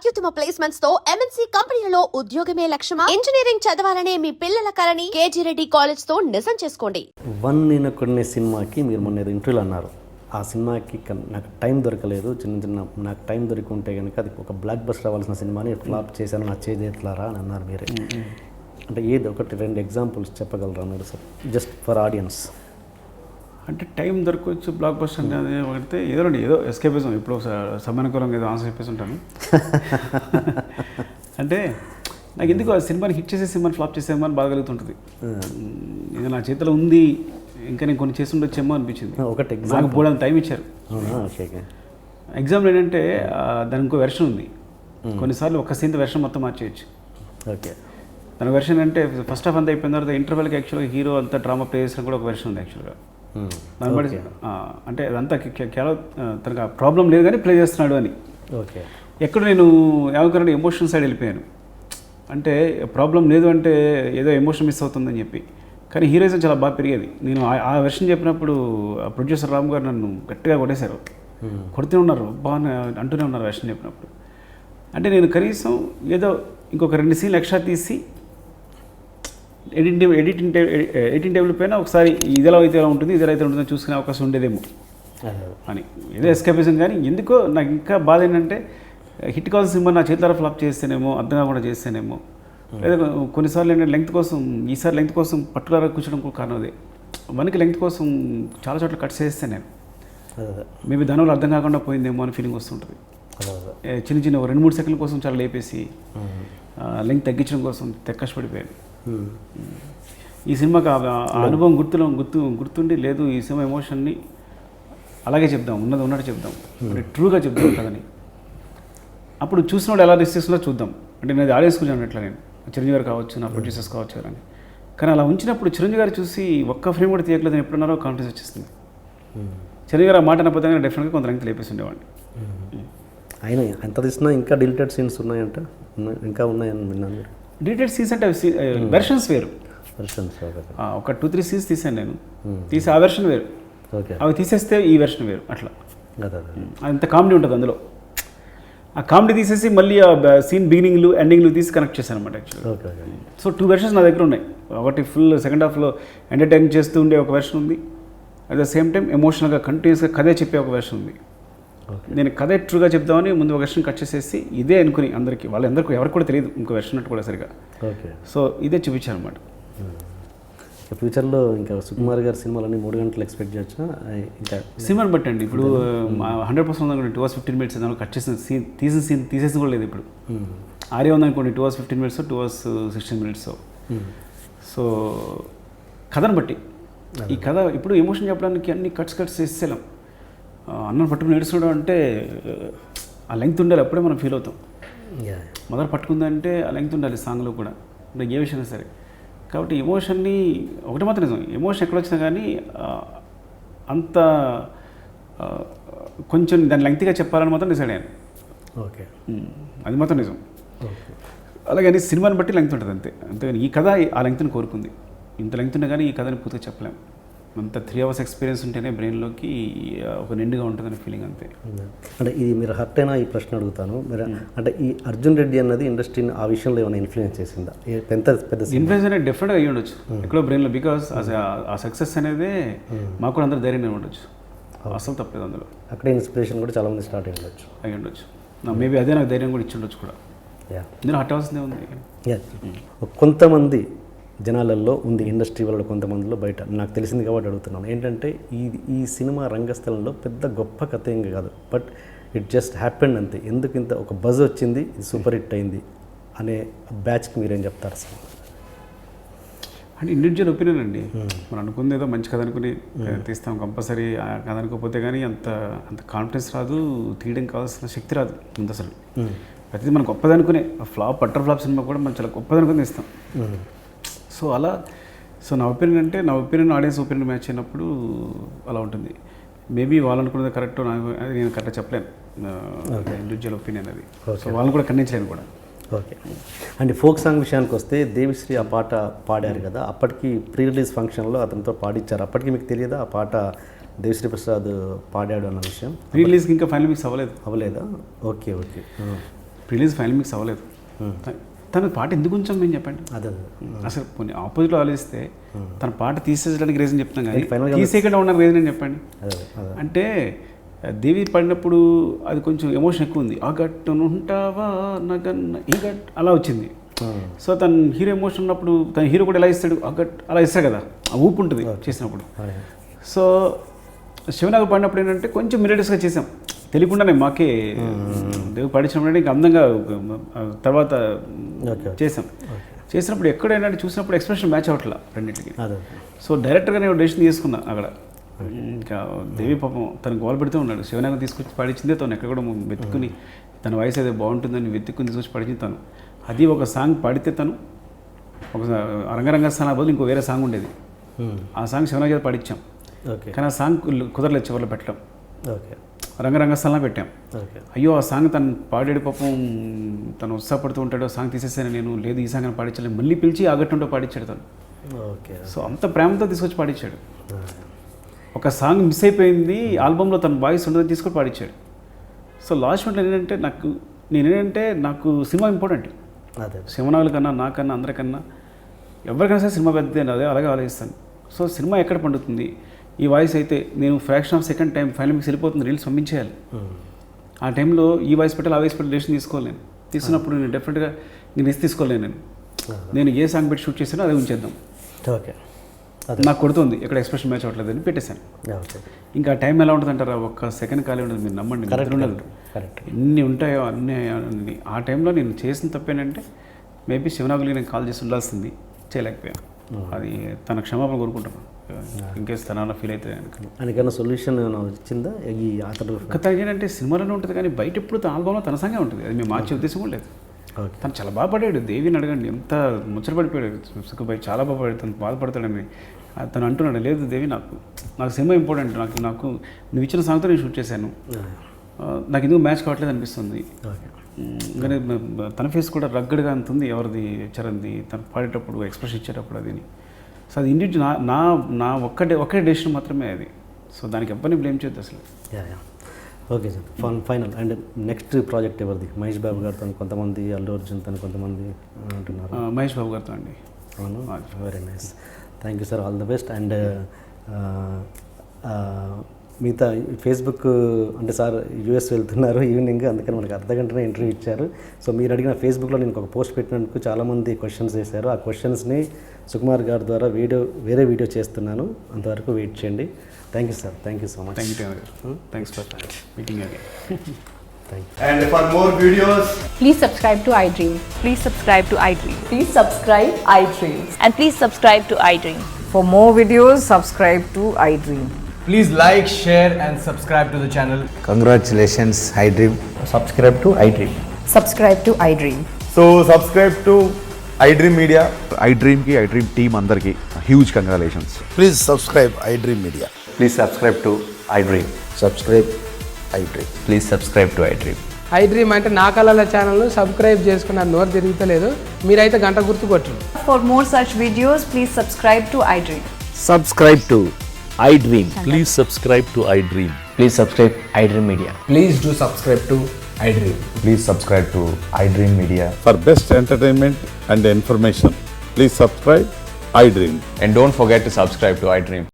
అత్యుత్తమ ప్లేస్మెంట్స్ తో ఎంఎన్సీ కంపెనీలలో ఉద్యోగమే లక్ష్యమా? ఇంజనీరింగ్ చదవాలనే మీ పిల్లల కలని కేజీ రెడ్డి కాలేజ్ తో నిజం చేసుకోండి. వన్ నేను కొన్ని సినిమాకి మీరు మొన్న ఏదో ఇంటర్వ్యూలో అన్నారు, ఆ సినిమాకి నాకు టైం దొరకలేదు, నాకు టైం దొరికి ఉంటే కనుక అది ఒక బ్లాక్ బస్టర్ అవ్వాల్సిన సినిమాని ఫ్లాప్ చేశాను, నా చేతులారా అని అన్నారు మీరే. అంటే ఏది ఒకటి రెండు ఎగ్జాంపుల్స్ చెప్పగలరా మీరు సార్, జస్ట్ ఫర్ ఆడియన్స్? అంటే టైం దొరకవచ్చు బ్లాక్ బస్టర్ అనేది పడితే ఏదో ఎస్కేపిజం ఇప్పుడు సమయానుకూలంగా ఏదో ఆన్సర్ చెప్పేసి ఉంటాను. అంటే నాకు ఎందుకు ఆ సినిమాని హిట్ చేసే సినిమాని ఫ్లాప్ చేసే సినిమాని బాగా కలుగుతుంటుంది. ఇది నా చేతిలో ఉంది, ఇంకా నేను కొన్ని చేసి ఉండొచ్చేమో అనిపించింది. ఒకటి నాకు బోర్డు టైం ఇచ్చారు. ఎగ్జామ్లో ఏంటంటే దానికి ఇంకో వెర్షన్ ఉంది. కొన్నిసార్లు ఒక సీన్ వెర్షన్ మొత్తం మార్చేయచ్చు. ఓకే, దాని వెర్షన్ అంటే ఫస్ట్ హాఫ్ అంతా అయిపోయిన తర్వాత ఇంటర్వెల్కి యాక్చువల్గా హీరో అంతా డ్రామా ప్లే చేసిన కూడా ఒక వెర్షన్ ఉంది యాక్చువల్గా. దాన్ని బట్టి అంటే అదంతా కేవలం తనకు ప్రాబ్లం లేదు కానీ ప్లే చేస్తున్నాడు అని. ఓకే, ఎక్కడ నేను ఏమనుకున్నాను, ఎమోషన్ సైడ్ వెళ్ళిపోయాను. అంటే ప్రాబ్లం లేదు అంటే ఏదో ఎమోషన్ మిస్ అవుతుందని చెప్పి, కానీ హీరోయిజం చాలా బాగా పెరిగేది. నేను ఆ వెర్షన్ చెప్పినప్పుడు ప్రొడ్యూసర్ రామ్ గారు నన్ను గట్టిగా కొట్టేశారు, కొడుతూనే ఉన్నారు, బాగా అంటూనే ఉన్నారు వెర్షన్ చెప్పినప్పుడు. అంటే నేను కనీసం ఏదో ఇంకొక 2 సీన్లు ఎక్స్ట్రా తీసి ఎడిటింగ్ టేబుల్ పైన ఒకసారి ఇది ఎలా అయితే ఎలా ఉంటుంది, ఇది ఎలా అయితే ఉంటుందో చూసుకునే అవకాశం ఉండేదేమో అని ఏదో ఎస్కేపిజం. కానీ ఎందుకో నాకు ఇంకా బాధ ఏంటంటే హిట్ కావాల్సిన సినిమా నా చేతులారా ఫ్లాప్ చేస్తేనేమో, అర్థం కాకుండా చేస్తేనేమో, లేదా కొన్నిసార్లు ఏంటంటే లెంగ్త్ కోసం, ఈసారి లెంగ్త్ కోసం పర్టికులర్గా కూర్చోడం కూడా కారణం అదే. మనకి లెంగ్త్ కోసం చాలా చోట్ల కట్ చేస్తే నేను మేబీ దానివల్ల అర్థం కాకుండా పోయిందేమో అని ఫీలింగ్ వస్తుంటుంది. చిన్న 2-3 సెకండ్ల కోసం చాలా లేపేసి లెంగ్త్ తగ్గించడం కోసం కష్టపడిపోయాను. ఈ సినిమాకి ఆ అనుభవం గుర్తుండి లేదు, ఈ సినిమా ఎమోషన్ని అలాగే చెప్దాం, ఉన్నట్టు చెప్దాం, ట్రూగా చెప్దాం కదని. అప్పుడు చూసినప్పుడు ఎలా రిసీవ్స్లో చూద్దాం. అంటే నేను ఆడియన్స్ గురించి అట్లా, నేను చిరంజీవి గారు కావచ్చు, నా ప్రొడ్యూసర్స్ కావచ్చు అని. కానీ అలా ఉంచినప్పుడు చిరంజీవి గారు చూసి ఒక్క ఫ్రేమ్ కూడా తీయట్లేదు అని ఎప్పుడున్నారో కాన్ఫిడెన్స్ వచ్చేస్తుంది. చిరంజీవి గారు ఆ మాట అనపోతే డెఫినెట్గా కొంత రంగు లేపేసి ఉండేవాడిని. ఆయన ఎంత తీసినా ఇంకా డిలీటెడ్ సీన్స్ ఉన్నాయంట, ఇంకా ఉన్నాయని విన్నాను. డిలీటెడ్ సీన్స్ అంటే వెర్షన్స్ వేరు. ఒక 2-3 సీన్స్ తీసాను నేను, తీసి ఆ వెర్షన్ వేరు, అవి తీసేస్తే ఈ వెర్షన్ వేరు. అట్లా అంత కామెడీ ఉంటుంది అందులో. ఆ కామెడీ తీసేసి మళ్ళీ ఆ సీన్ బిగినింగ్లు ఎండింగ్లు తీసి కనెక్ట్ చేశాను అనమాట యాక్చువల్గా. సో 2 వెర్షన్స్ నా దగ్గర ఉన్నాయి. ఒకటి ఫుల్ సెకండ్ హాఫ్లో ఎంటర్టైన్ చేస్తూ ఉండే ఒక వెర్షన్ ఉంది, అట్ ద సేమ్ టైం ఎమోషనల్గా కంటిన్యూస్గా కథే చెప్పే ఒక వెర్షన్ ఉంది. నేను కథ ట్రూగా చెప్దామని ముందు ఒక వెర్షన్ కట్ చేసేసి ఇదే అనుకుని అందరికీ, వాళ్ళందరికీ ఎవరికి కూడా తెలియదు ఇంకో వెర్షన్ అట్టు కూడా సరిగా. సో ఇదే చూపించాను అనమాట. ఫ్యూచర్లో ఇంకా సుకుమార్ గారి సినిమాలన్నీ 3 గంటలు ఎక్స్పెక్ట్ చేయొచ్చు ఇంకా సినిమాని బట్టి అండి. ఇప్పుడు 100% ఉందనుకోండి 2 hours 15 minutes దానిలో కట్ చేసిన సీన్ తీసిన సీన్ తీసేసి కూడా లేదు. ఇప్పుడు ఆర్య ఉందనుకోండి 2 hours 15 minutes, 2 hours 16 minutes. So కథను బట్టి ఈ కథ ఇప్పుడు ఎమోషన్ చెప్పడానికి అన్ని కట్స్ చేసేసాం. అన్నం పట్టుకుని ఏడుస్తున్నాడు అంటే ఆ లెంగ్త్ ఉండాలి, అప్పుడే మనం ఫీల్ అవుతాం. మొదలు పట్టుకుందంటే ఆ లెంగ్త్ ఉండాలి సాంగ్లో కూడా, ఏ విషయమైనా సరే. కాబట్టి ఎమోషన్ని ఒకటి మాత్రం నిజం, ఎమోషన్ ఎక్కడ వచ్చినా కానీ అంత కొంచెం దాన్ని లెంగ్త్గా చెప్పాలని మాత్రం డిసైడ్ అయ్యాను. ఓకే, అది మాత్రం నిజం. అలాగే సినిమాని బట్టి లెంగ్త్ ఉంటుంది అంతే. అంతేగాని ఈ కథ ఆ లెంగ్త్ని కోరుకుంది, ఇంత లెంగ్త్ ఉన్నా కానీ ఈ కథని పూర్తిగా చెప్పలేము. అంత 3 hours ఎక్స్పీరియన్స్ ఉంటేనే బ్రెయిన్లోకి ఒక నిండుగా ఉంటుందని ఫీలింగ్ అంతే. అంటే ఇది మీరు హర్ట్ అయినా ఈ ప్రశ్న అడుగుతాను, మీరు అంటే ఈ అర్జున్ రెడ్డి అన్నది ఇండస్ట్రీని ఆ విషయంలో ఏమైనా ఇన్ఫ్లుయెన్స్ చేసిందా? పెద్ద ఇన్ఫ్లుయెన్స్ అనేది డెఫినెట్గా అయ్యి ఉండొచ్చు ఎక్కడో బ్రెయిన్లో. బికాస్ ఆ సక్సెస్ అనేది మాకు కూడా అందరూ ధైర్యంగా ఉండొచ్చు, అసలు తప్పలేదు అందులో. అక్కడే ఇన్స్పిరేషన్ కూడా చాలామంది స్టార్ట్ అయ్యి ఉండొచ్చు. మేబీ అదే నాకు ధైర్యం కూడా ఇచ్చి ఉండొచ్చు కూడా. నేను హర్ట్ అవ్వాల్సిందే ఉంది. కొంతమంది జనాలలో ఉంది, ఇండస్ట్రీ వల్ల కొంతమందిలో బయట నాకు తెలిసింది కాబట్టి అడుగుతున్నాను. ఏంటంటే ఈ సినిమా రంగస్థలంలో పెద్ద గొప్ప కథ ఏం కాదు, బట్ ఇట్ జస్ట్ హ్యాపెండ్ అంతే. ఎందుకు ఇంత ఒక బజ్ వచ్చింది, ఇది సూపర్ హిట్ అయింది అనే బ్యాచ్కి మీరేం చెప్తారు సార్? అంటే ఇండివిజువల్ ఒపీనియన్ అండి. మనం అనుకుంది ఏదో మంచి కథ అనుకుని తీస్తాం, కంపల్సరీ ఆ కథ అనుకోకపోతే కానీ అంత కాన్ఫిడెన్స్ రాదు, తీయడం కావాల్సిన శక్తి రాదు ముందు అసలు. ప్రతిదీ మనం గొప్పది అనుకునే బటర్ ఫ్లాప్ సినిమా కూడా మనం చాలా గొప్పది అనుకుని తీస్తాం. సో నా ఒపీనియన్ ఆడియన్స్ ఒపీనియన్ మ్యాచ్ అయినప్పుడు అలా ఉంటుంది. మేబీ వాళ్ళు అనుకున్నది కరెక్ట్, అది నేను కరెక్ట్గా చెప్పలేను. ఇండివిజువల్ ఒపీనియన్ అది. సో వాళ్ళని కూడా ఖండించలేను కూడా. ఓకే అండ్ ఫోక్ సాంగ్ విషయానికి వస్తే దేవిశ్రీ ఆ పాట పాడారు కదా, అప్పటికి ప్రీ రిలీజ్ ఫంక్షన్లో అతనితో పాడించారు. అప్పటికి మీకు తెలియదా ఆ పాట దేవిశ్రీ ప్రసాద్ పాడాడు అన్న విషయం? ప్రీ రిలీజ్కి ఇంకా ఫైనల్ మిక్స్ అవ్వలేదా? ఓకే. రిలీజ్ ఫైనల్ మిక్స్ అవ్వలేదు. తన పాట ఎందుకు ఉంచాం మేము చెప్పండి. అదే అసలు కొన్ని ఆపోజిట్లో ఆలోచిస్తే తన పాట తీసేయడానికి రీజన్ చెప్తాం కానీ ఫైనల్గా తీసేయకుండా ఉన్న రీజన్ అని చెప్పండి. అదే అంటే దేవి పాడినప్పుడు అది కొంచెం ఎమోషన్ ఎక్కువ ఉంది. ఆ గట్టును ఉంటావా నగన్న ఈ గట్ అలా వచ్చింది. సో తన హీరో ఎమోషన్ ఉన్నప్పుడు తన హీరో కూడా ఎలా ఇస్తాడు, ఆ గట్ అలా ఇస్తాడు కదా, ఆ ఊపు ఉంటుంది చేసినప్పుడు. సో శివనాగ పాడినప్పుడు ఏంటంటే కొంచెం మిరడిస్గా చేసాం తెలియకుండానే, మాకే దేవి పాడించినప్పుడు ఇంకా అందంగా తర్వాత చేసినప్పుడు ఎక్కడైనా చూసినప్పుడు ఎక్స్ప్రెషన్ మ్యాచ్ అవ్వట్లా రెండింటికి. సో డైరెక్టర్గా నేను డెసిషన్ తీసుకున్నా అక్కడ. ఇంకా దేవి పాపం తను గోల పెడుతూ ఉన్నాడు. శివనాగం తీసుకొచ్చి పాడించిందే తను, ఎక్కడ కూడా వెతుక్కుని తన వాయిస్ అయితే బాగుంటుందని వెతుక్కుని తీసుకొచ్చి పాడించింది తను. అది ఒక సాంగ్ పాడితే తను ఒక రంగరంగ స్థానం బదులు ఇంకో వేరే సాంగ్ ఉండేది. ఆ సాంగ్ శివనాగ చేత పాడించాం. కానీ ఆ సాంగ్ కుదరలేదు చివరిలో పెట్టడం. రంగరంగస్థలంలో పెట్టాం. అయ్యో ఆ సాంగ్ తను పాడాడు పాపం, తను ఉత్సాహపడుతూ ఉంటాడు. ఆ సాంగ్ తీసేసాను నేను, లేదు ఈ సాంగ్ అని పాడించలేదు, మళ్ళీ పిలిచి ఆగట్టుంటో పాడించాడు తను. సో అంత ప్రేమతో తీసుకొచ్చి పాడించాడు. ఒక సాంగ్ మిస్ అయిపోయింది ఆల్బంలో, తన వాయిస్ ఉండదని తీసుకొని పాడించాడు. సో లాస్ట్ మినిట్లో నేనేంటంటే నాకు సినిమా ఇంపార్టెంట్. శివనాగుల కన్నా నాకన్నా అందరికన్నా ఎవరికైనా సరే సినిమా పెద్దది అదే అలాగే ఆలోచిస్తాను. సో సినిమా ఎక్కడ పండుతుంది, ఈ వాయిస్ అయితే నేను fraction of second time final mix వెళ్ళిపోతుంది, రీల్స్ పంపించేయాలి. ఆ టైంలో ఈ వాయిస్ పెట్టాలి ఆ వాయిస్ పెట్టి డెసిషన్ తీసుకోవాలి. నేను తీసుకున్నప్పుడు నేను డెఫినెట్గా నేను రిస్క్ తీసుకోలేను. నేను ఏ సాంగ్ పెట్టి షూట్ చేసానో అదే ఉంచేద్దాం. నాకు కొడుతుంది ఎక్కడ ఎక్స్ప్రెషన్ మ్యాచ్ అవ్వట్లేదు అని పెట్టేశాను. ఇంకా టైం ఎలా ఉంటుంది అంటారా, ఒక్క సెకండ్ ఖాళీ ఉండదు, మీరు నమ్మండి. ఉండదు, ఎన్ని ఉంటాయో అన్ని. ఆ టైంలో నేను చేసిన తప్పేంటంటే మేబీ శివనాగులకి నేను కాల్ చేసి ఉండాల్సింది, చేయలేకపోయాను. అది తన క్షమాపణ కోరుకుంటున్నాను. ఇంకేస్ తన ఫీల్ అయితే ఆయనకైనా సొల్యూషన్ వచ్చిందా ఈ అతడు? తనకి ఏంటంటే సినిమాలోనే ఉంటుంది కానీ బయట ఎప్పుడు తన ఆల్బంలో తన సంగే ఉంటుంది. అది మేము మార్చే ఉద్దేశం కూడా లేదు. తను చాలా బాగా పడాడు. దేవిని అడగండి ఎంత ముచ్చటపడిపోయాడు సుఖబాయ్, చాలా బాగా పడాడు. తను బాధపడతాడని తను అంటున్నాడు, లేదు దేవి నాకు సినిమా ఇంపార్టెంట్, నాకు నువ్వు ఇచ్చిన సాంగ్తో నేను షూట్ చేశాను, నాకు ఎందుకు మ్యాచ్ కావట్లేదు అనిపిస్తుంది. కానీ తన ఫేస్ కూడా రగ్గడ్గా అంత ఉంది, ఎవరిది చరణ్ది, తను పాడేటప్పుడు ఎక్స్ప్రెషన్ ఇచ్చేటప్పుడు అది. సో అది ఇండివిజువల్ నా ఒకే డెసిషన్ మాత్రమే అది. సో దానికి ఎవరిని బ్లేమ్ చేయొద్దు అసలు. Okay sir, final and next project ఎవరిది? మహేష్ బాబు గారితో కొంతమంది, అల్లు అర్జున్ తను కొంతమంది అంటున్నారు. మహేష్ బాబు గారితో అండి. అవును, very nice. Thank you sir, all the best. And మిగతా ఫేస్బుక్ అంటే సార్ యూఎస్ వెళ్తున్నారు ఈవినింగ్, అందుకని మనకు అర్ధగంటనే ఇంటర్వ్యూ ఇచ్చారు. సో మీరు అడిగిన ఫేస్బుక్లో నేను ఒక పోస్ట్ పెట్టినందుకు చాలామంది క్వశ్చన్స్ వేశారు. ఆ క్వశ్చన్స్ని సుకుమార్ గారి ద్వారా వేరే వీడియో చేస్తున్నాను, అంతవరకు వెయిట్ చేయండి. Thank you sir, thank you so much. Thanks for meeting again. Thank you. And for more videos, Please subscribe to iDream. Please subscribe to iDream. Please subscribe iDream. And please subscribe to iDream. For more videos, subscribe to iDream. please like, share and subscribe to the channel. Congratulations, iDream. Subscribe to iDream. Subscribe to iDream. So subscribe to iDream Media. iDream team అందరికి huge congratulations. Please subscribe iDream Media. Please subscribe to iDream. Subscribe iDream. Please subscribe to iDream. iDream అంటే నా కళల ఛానల్ను subscribe చేసుకున్న నోరు తిరుగుతలేదు, మీరైతే గంట గుర్తు కొట్టండి. For more such videos, please subscribe to iDream. Subscribe to iDream. Please subscribe to iDream. Please subscribe iDream Media. Please do subscribe to iDream. Please subscribe to iDream Media. For best entertainment and information, please subscribe iDream. And don't forget to subscribe to iDream.